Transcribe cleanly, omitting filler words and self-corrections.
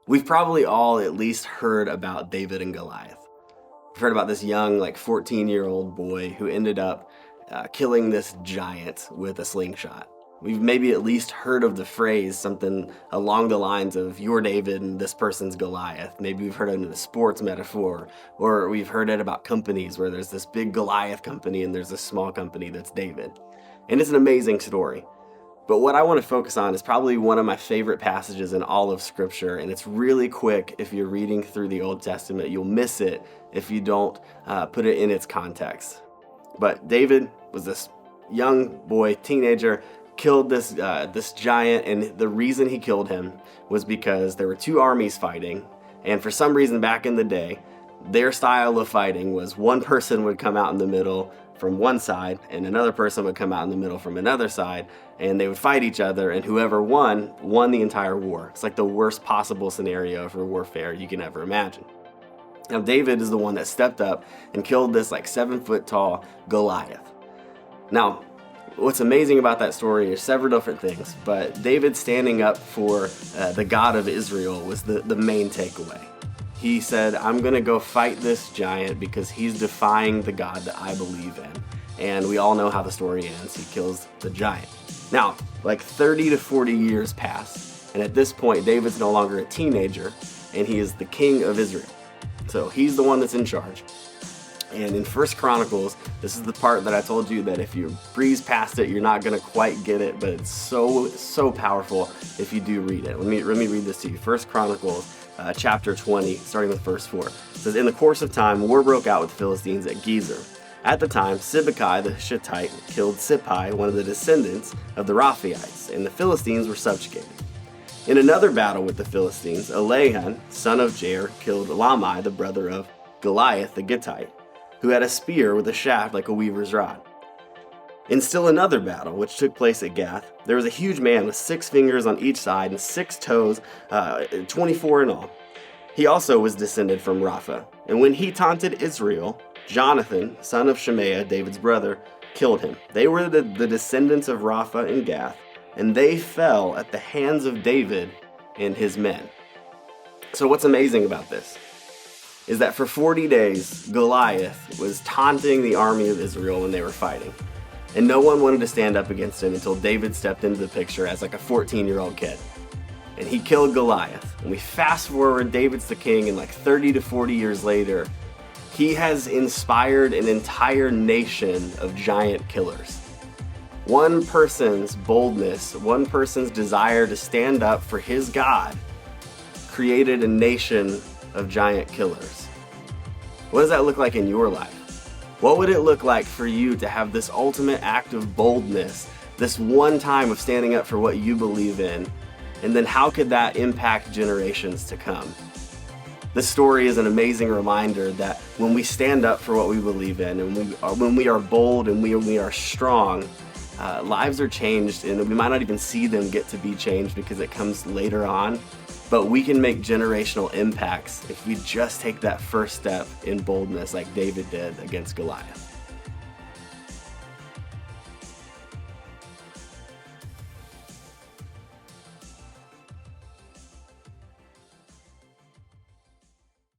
We've probably all at least heard about David and Goliath. We've heard about this young, 14-year-old boy who ended up killing this giant with a slingshot. We've maybe at least heard of the phrase, something along the lines of, "You're David and this person's Goliath." Maybe we've heard it in a sports metaphor, or we've heard it about companies where there's this big Goliath company and there's this small company that's David. And it's an amazing story. But what I want to focus on is probably one of my favorite passages in all of Scripture, and it's really quick if you're reading through the Old Testament. You'll miss it if you don't put it in its context. But David was this young boy, teenager, killed this giant, and the reason he killed him was because there were two armies fighting, and for some reason back in the day, their style of fighting was one person would come out in the middle from one side and another person would come out in the middle from another side, and they would fight each other, and whoever won the entire war. It's like the worst possible scenario for warfare you can ever imagine. Now David is the one that stepped up and killed this 7-foot tall Goliath. Now what's amazing about that story is several different things, but David standing up for the God of Israel was the main takeaway. He said, "I'm going to go fight this giant because he's defying the God that I believe in." And we all know how the story ends. He kills the giant. Now, 30 to 40 years pass, and at this point, David's no longer a teenager, and he is the king of Israel. So he's the one that's in charge. And in 1 Chronicles, this is the part that I told you that if you breeze past it, you're not going to quite get it, but it's so powerful if you do read it. Let me read this to you. 1 Chronicles chapter 20, starting with verse 4. It says, "In the course of time, war broke out with the Philistines at Gezer. At the time, Sibbecai the Shittite killed Sippai, one of the descendants of the Raphaites, and the Philistines were subjugated. In another battle with the Philistines, Elihan, son of Jair, killed Lamai, the brother of Goliath the Gittite, who had a spear with a shaft like a weaver's rod. In still another battle, which took place at Gath, there was a huge man with 6 fingers on each side and 6 toes, 24 in all. He also was descended from Rapha. And when he taunted Israel, Jonathan, son of Shemaiah, David's brother, killed him. They were the descendants of Rapha and Gath, and they fell at the hands of David and his men." So what's amazing about this is that for 40 days, Goliath was taunting the army of Israel when they were fighting. And no one wanted to stand up against him until David stepped into the picture as a 14-year-old kid. And he killed Goliath. And we fast forward, David's the king, and 30 to 40 years later, he has inspired an entire nation of giant killers. One person's boldness, one person's desire to stand up for his God created a nation of giant killers. What does that look like in your life? What would it look like for you to have this ultimate act of boldness, this one time of standing up for what you believe in, and then how could that impact generations to come? This story is an amazing reminder that when we stand up for what we believe in, and when we are bold and we are strong, lives are changed, and we might not even see them get to be changed because it comes later on. But we can make generational impacts if we just take that first step in boldness like David did against Goliath.